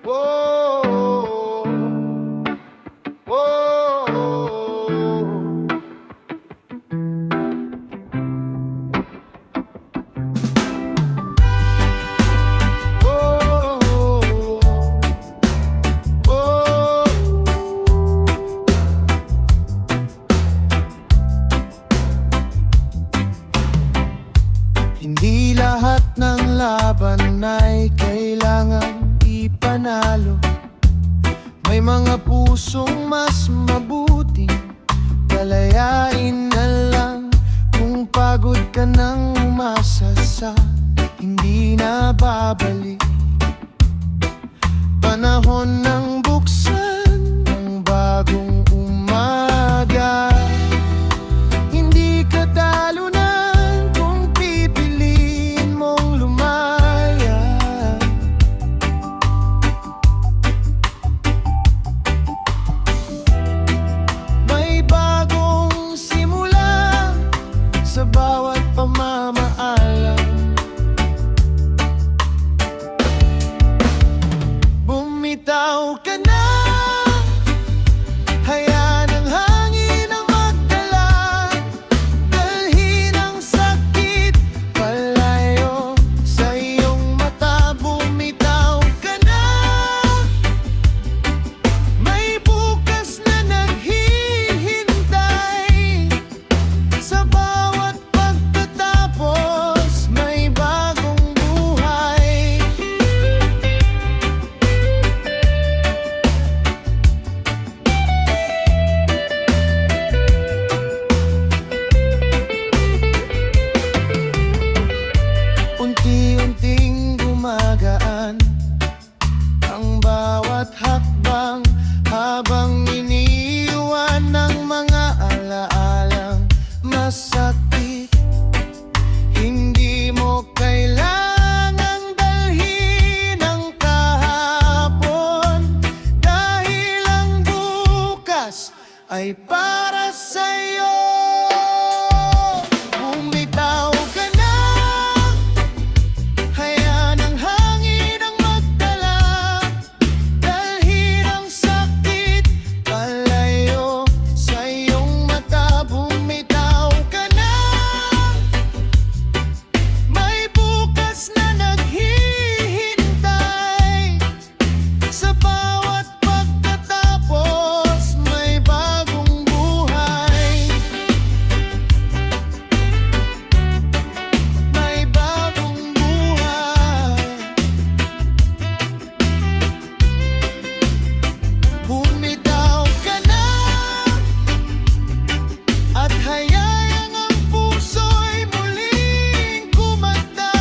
Whoa, whoa. Hindi lahat ng laban ay kailangan ipanalo. May mga pusong mas mabuting palayain na lang. Kung pagod ka nang umasa sa hindi na babalik, panahon ng buksan ng bagong umaga. Hindi ka talunan kung pipiliin mong lumaya. May bagong simula sa bawat pamamaalam. Bumitaw ka na, hayaan ang hangin ang magdala. Dalhin ang sakit palayo sa iyong mata. Bumitaw ka na, may bukas na naghihintay. Sa bawat pagtatapos, may bagong buhay. Unti-unting gumagaan ang bawat hakbang, habang iniiwan ng mga alaalang masakit. Hindi mo kailangang dalhin ang kahapon, dahil ang bukas ay para sa'yo. Bumitaw ka na, hayaan ang hangin ang magdala. Dalhin ang sakit palayo sa iyong mata. Bumitaw ka na, may bukas na naghihintay. Sa bawat pagtatapos, may bagong buhay. May bagong buhay. Bumitaw ka na, at hayaan ang puso'y muling kumanta.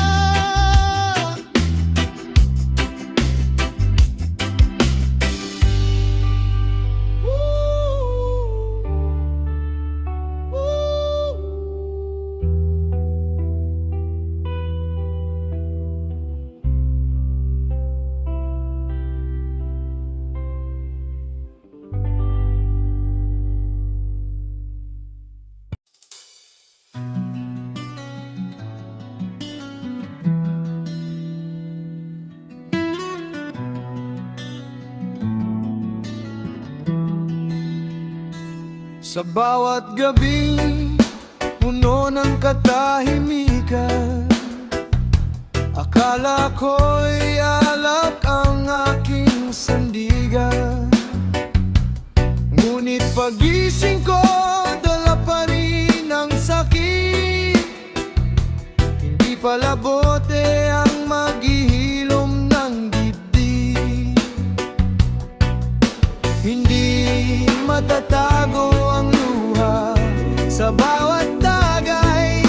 Sa bawat gabing puno ng katahimikan, akala ko'y alak ang aking sandigan. Ngunit pagising ko, dala pa rin ang sakit. Hindi pala bote ang maghihilom ng dibdib. Hindi matatago ang luha sa bawat tagay.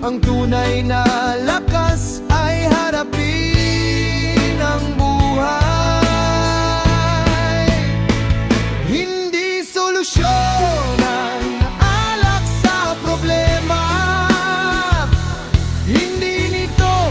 Ang tunay na lakas ay harapin ang buhay. Hindi solusyon ang alak sa problema. Hindi nito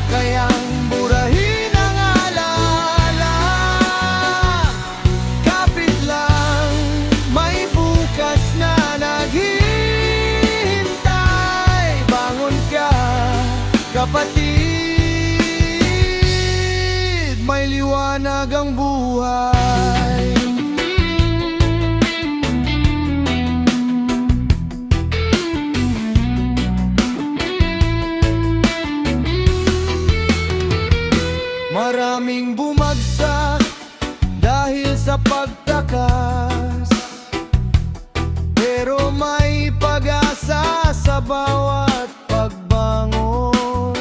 maliwanag ang buhay. Maraming bumagsak dahil sa pagtakas, pero may pag-asa sa bawat pagbangon.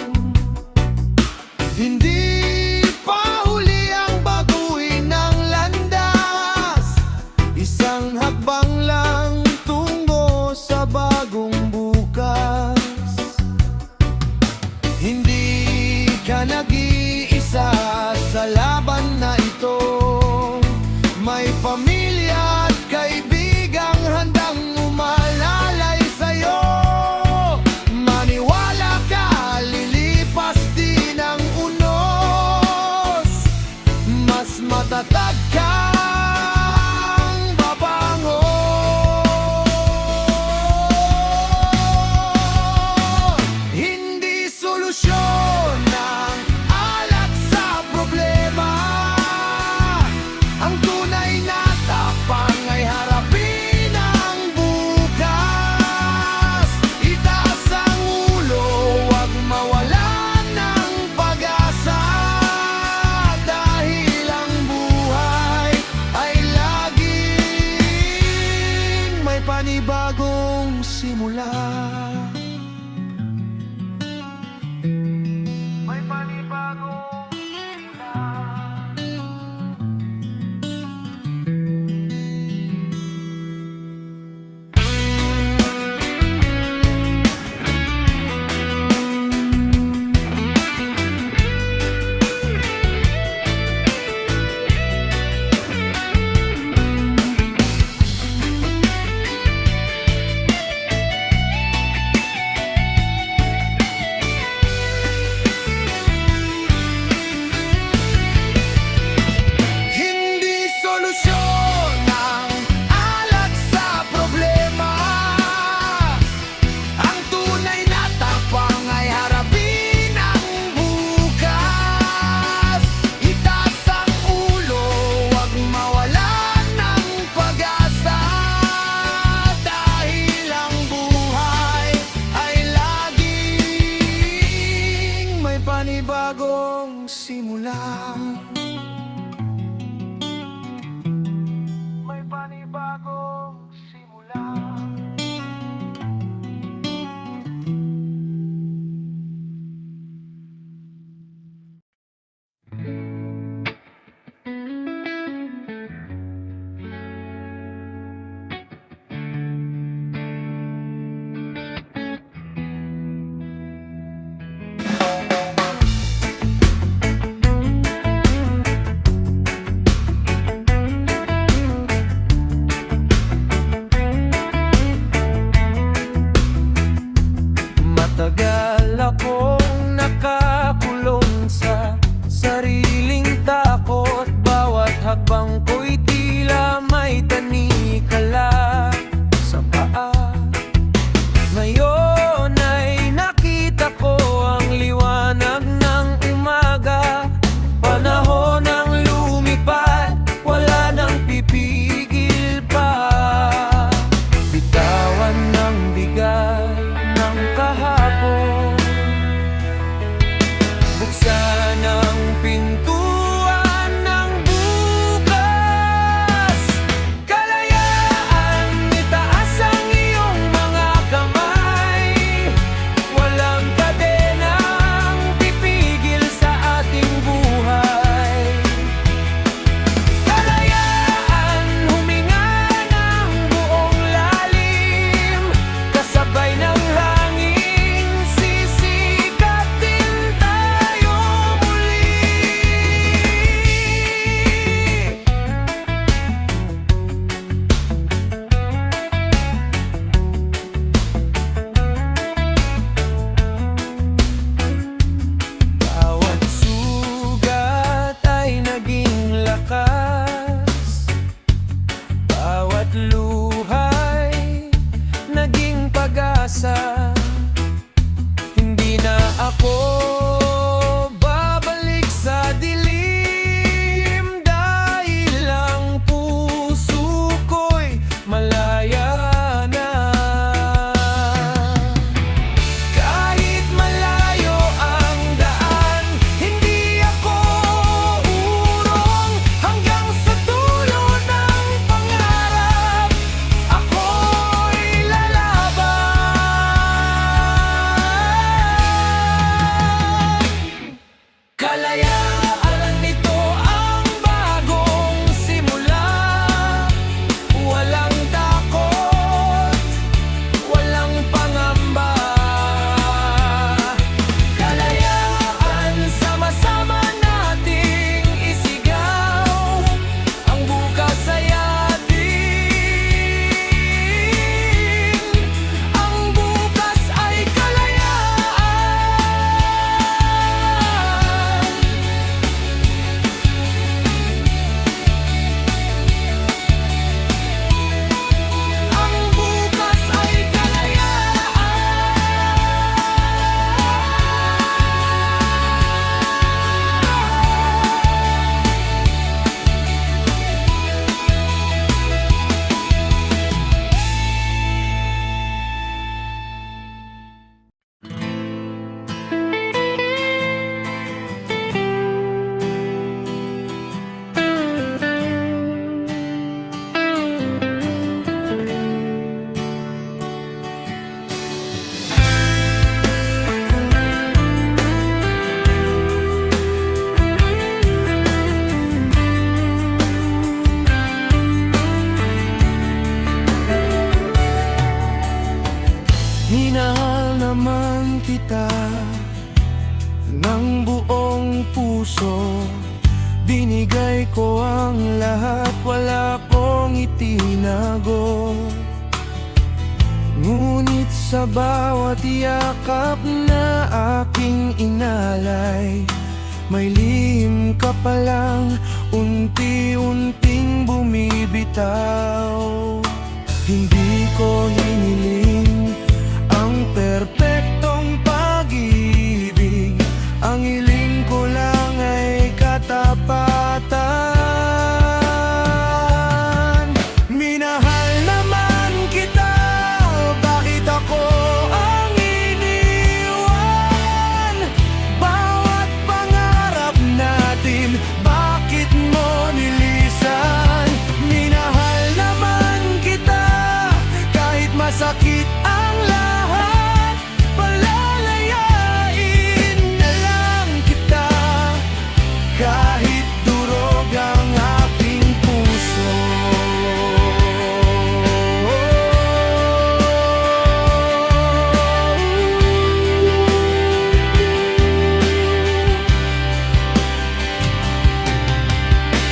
Hindi pa huli ang baguhin ng landas, isang hakbang lang tungo sa bagong bukas. Hindi ka nag-iisa sa laban na ito, may pamilya at kaibigang handang umalalay sa'yo. Maniwala ka, lilipas din ang unos, mas matatag kang babangon. Hindi solusyon ang alak sa problema, ang tunay na tapang ay harapin ang bukas. Itaas ang ulo, huwag mawalan ng pag-asa, dahil ang buhay ay laging may panibagong simula. May panibagong simula. Hindi solusyon ang alak sa problema, ang tunay na tapang ay harapin ang bukas. Itaas ang ulo, huwag mawalan ng pag-asa, dahil ang buhay ay laging may panibagong simula. May panibagong simula. Matagal akong nakakulong sa sariling takot, bawat hakbang ko'y tila may tanikala sa paa. Ngayon ay nakita ko ang liwanag ng umaga, panahon ang lumipad, wala nang pipigil pa. Bitawan ng bigay ng kahapon, buksan ang pintuan ng bukas. Binigay ko ang lahat, wala kong itinago. Ngunit sa bawat yakap na aking inalay, may lihim ka palang unti-unting bumibitaw. Hindi ko hiniling ang perpektong pag-ibig, ang hiling ko lang ay katapatan. Minahal naman kita, bakit ako ang iniwan? Bawat pangarap natin, bakit mo nilisan? Minahal naman kita, kahit masakit ang lahat, palalayain na lang kita, kahit durog ang aking puso.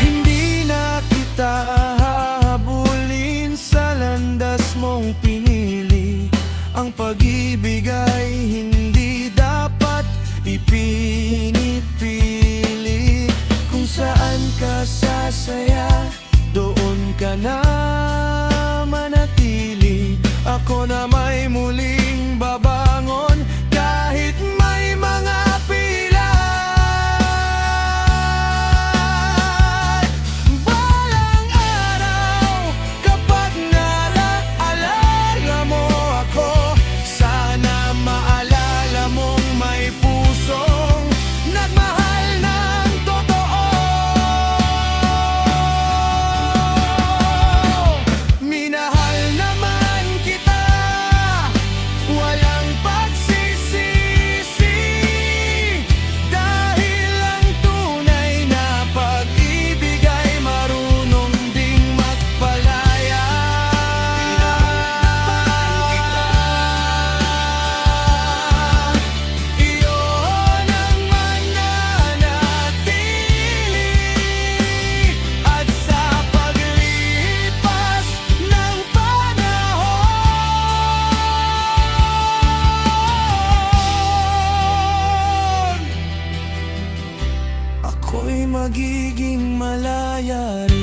Hindi na kita hahabulin sa landas mong pinili. Ang pag-ibig ay hindi dapat ipinipili. Kung saan ka sasaya, doon ka na manatili. Ako na may muling babangon, kahit may mga pilay. Balang araw, kapag naalala mo ako, sana maalala mong may pusong nagmahal ng totoo. Minahal naman kita, walang pagsisisi, dahil ang tunay na pag-ibig ay marunong ding magpalaya. Iyon ang mananatili, at sa paglipas ng panahon, ako'y magiging malaya rin.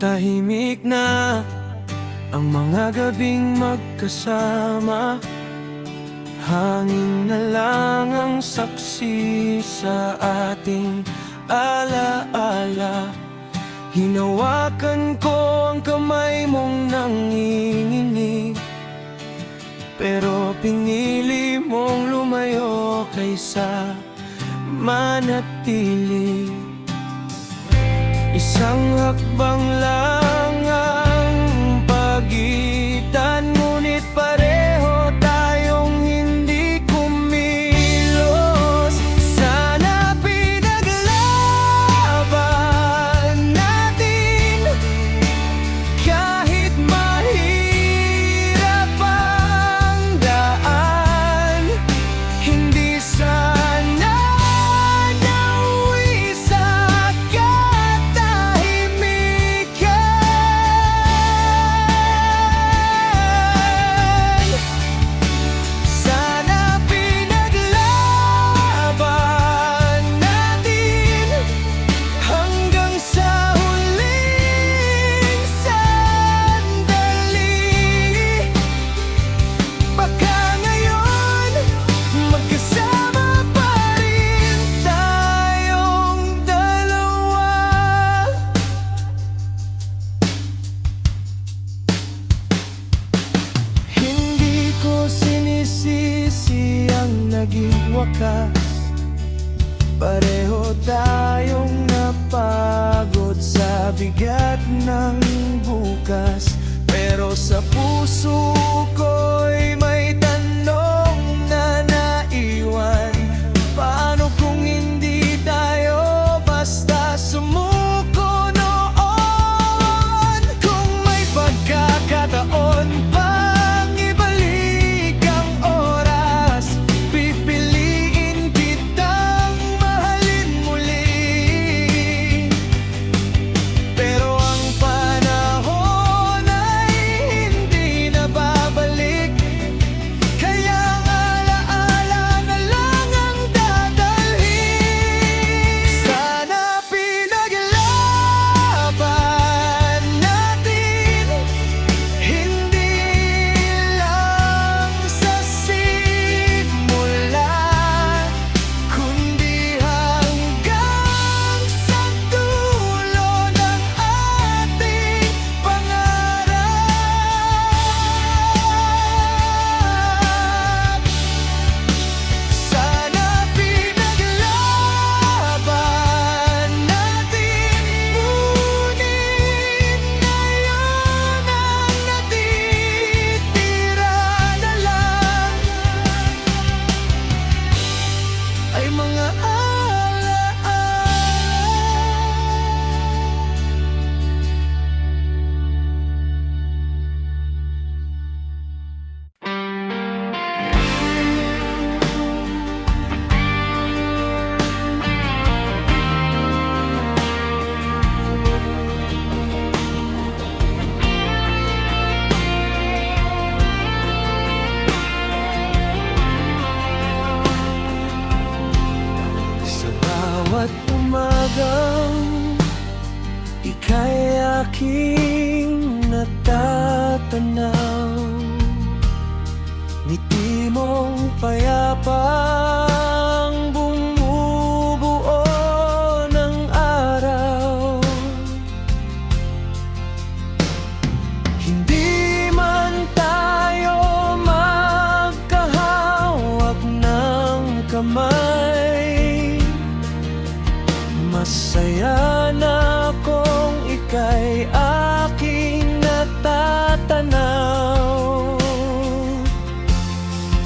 Tahimik na ang mga gabing magkasama, hangin na lang ang saksi sa ating alaala. Hinawakan ko ang kamay mong nanginginig, pero pinili mong lumayo kaysa manatili. Isang hakbang lang ang pagitan, ngunit pareho tayong hindi kumilos. Sana pinaglaban natin, kahit mahirap ang daan. Hindi sana nauwi sa katahimikan. naging wakas. Pareho tayong napagod sa bigat ng bukas. Pero sa puso ko'y may tanong na naiwan. Paano kung hindi tayo basta sumuko noon? Kung may pagkakataon pang ibalik ang oras, pipiliin kitang mahalin muli. Pero ang panahon ay hindi na babalik, kaya ang alaala na lang ang dadalhin. Sana pinaglaban natin, hindi lang sa simula, kundi hanggang sa dulo ng ating pangarap. Sana pinaglaban natin, ngunit ngayon ang natitira na lang ay mga alaala. Sa bawat umagang ika'y aking natatanaw, ngiti mong payapang bumubuo ng araw. Hindi man tayo magkahawak ng kamay, masaya na kung ika'y aking natatanaw.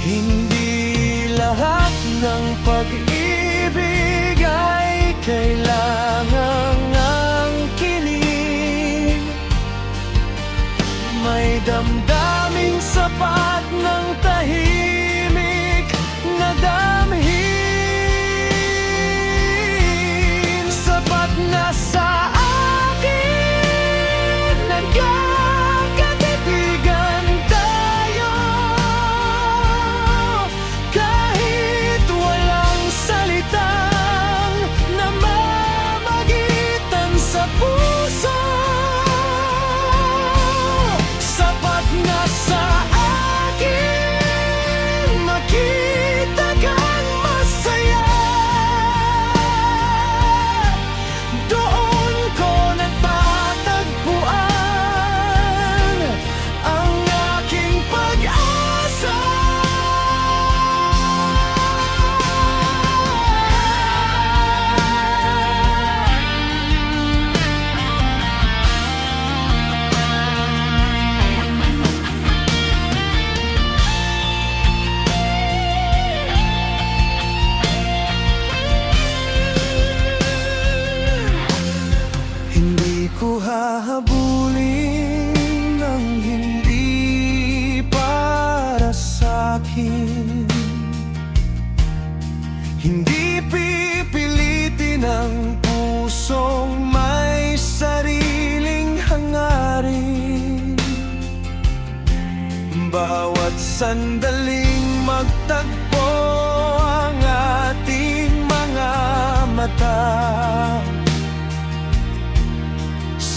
Hindi lahat ng pag-ibig ay kailangang angkinin. May damdaming sapat ng tahimik na damhin. Sapat na sa akin, nagkakatitigan tayo. Kahit walang salitang namamagitan sa puso. Sapat na sa akin, makita kang masaya. Doon ko natatagpuan ang aking pag-asa. Hindi ko hahabulin ng hindi para sa'kin. Hindi pipilitin ang pusong may sariling hangarin. Bawat sandaling magtagpo ang ating mga mata.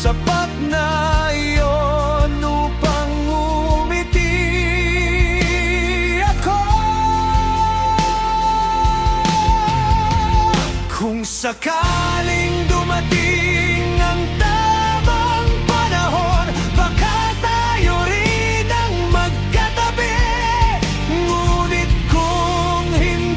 Sapat na iyon upang umiti ako. Kung sakaling dumating ang tamang panahon, baka tayo rin ang magkatabi. Ngunit kung hindi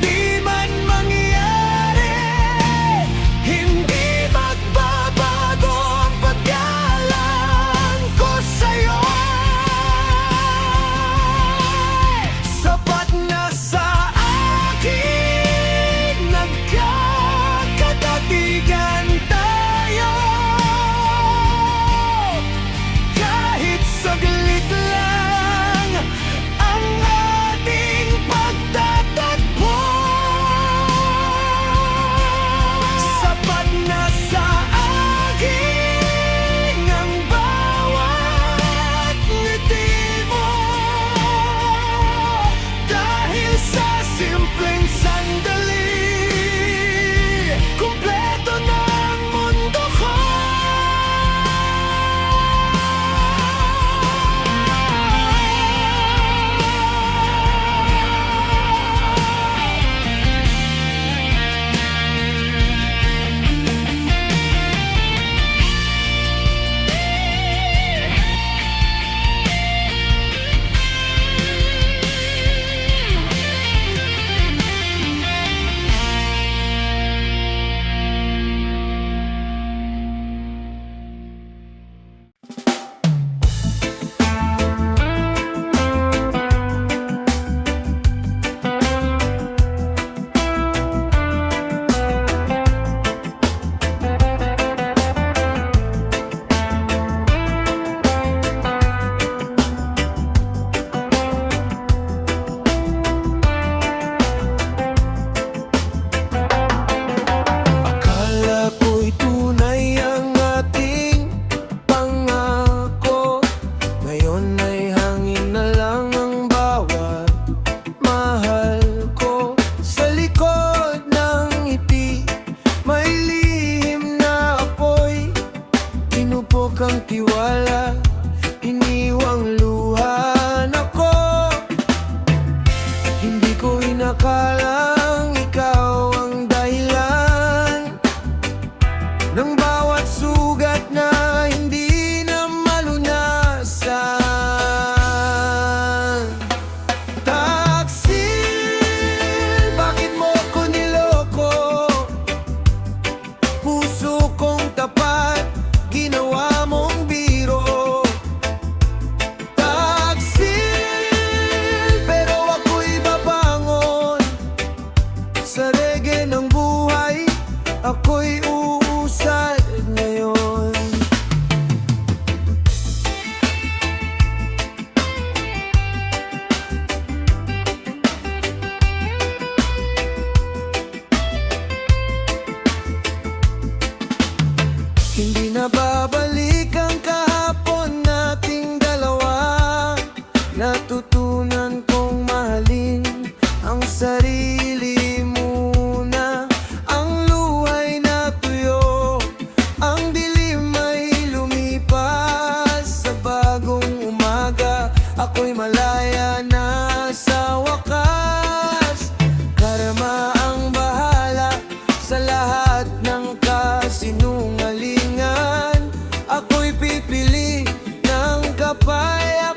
wakas. Karma ang bahala sa lahat ng kasinungalingan. Ako'y pipili ng kapayapaan.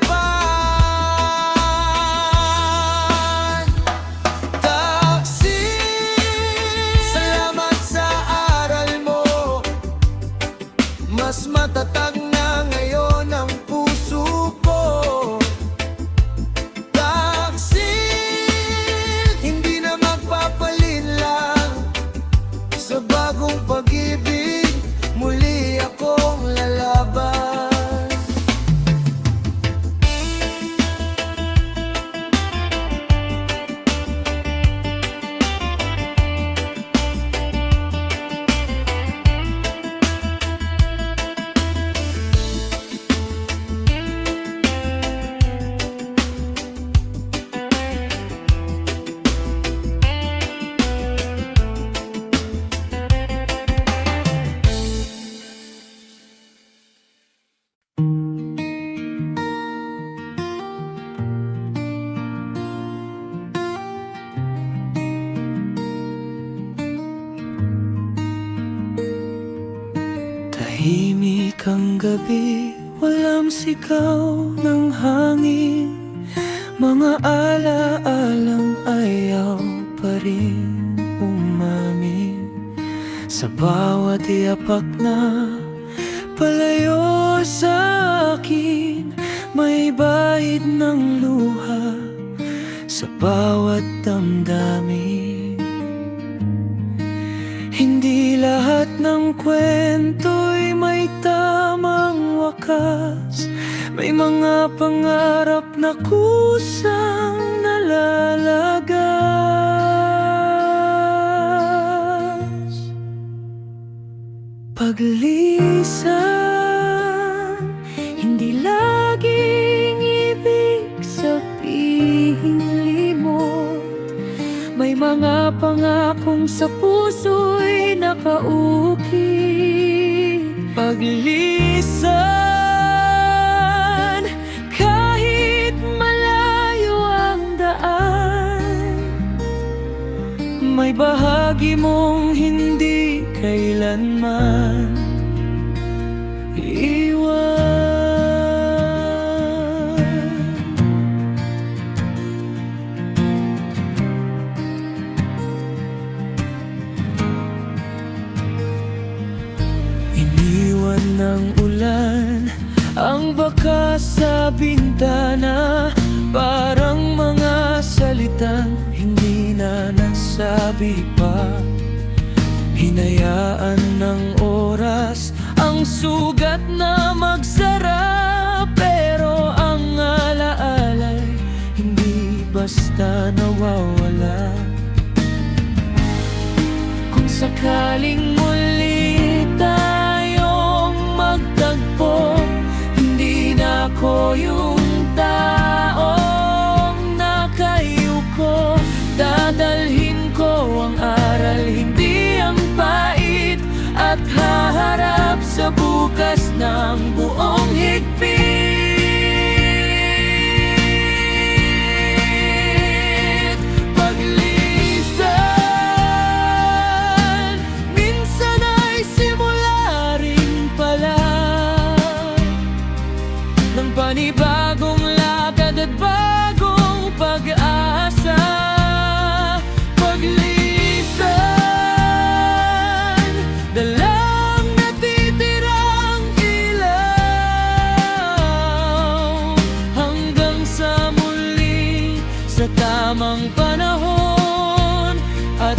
Taksin, salamat sa aral mo. Mas matatag na ngayon ang puso ko. Taksin, hindi na magpapalinlang. Sa bagong pag-ibig, muli akong lalaban. Tahimik ang gabi, walang sigaw ng hangin. Mga alaalang ayaw pa rin umamin. Sa bawat yapak na palayo sa akin, may bahid ng luha sa bawat damdamin. Hindi lahat ng kwento'y may tamang wakas. May mga pangarap na kusang nalalagas. Paglisan, hindi laging ibig sabihin limot. May mga pangakong sa puso'y nakaukit. Paglisan, kahit malayo ang daan, may bahagi mong hindi kailanman iwan. Iniwan ng ulan ang bakas sa bintana, parang mga salitang hindi na nasabi pa. Hinayaan ng oras ang sugat na magsara, pero ang alaala'y hindi basta nawawala. Kung sakaling muli tayong magtagpo, hindi na ako yung taong nakayuko. Dadalhin ko ang aral, hindi ang pait, at haharap sa bukas ng buong higpit. Paglisan, minsan ay simula rin pala ng panibagong lakad at bagong pag-asa. Paglisan, dalang natitirang ilaw, hanggang sa muli, sa tamang panahon at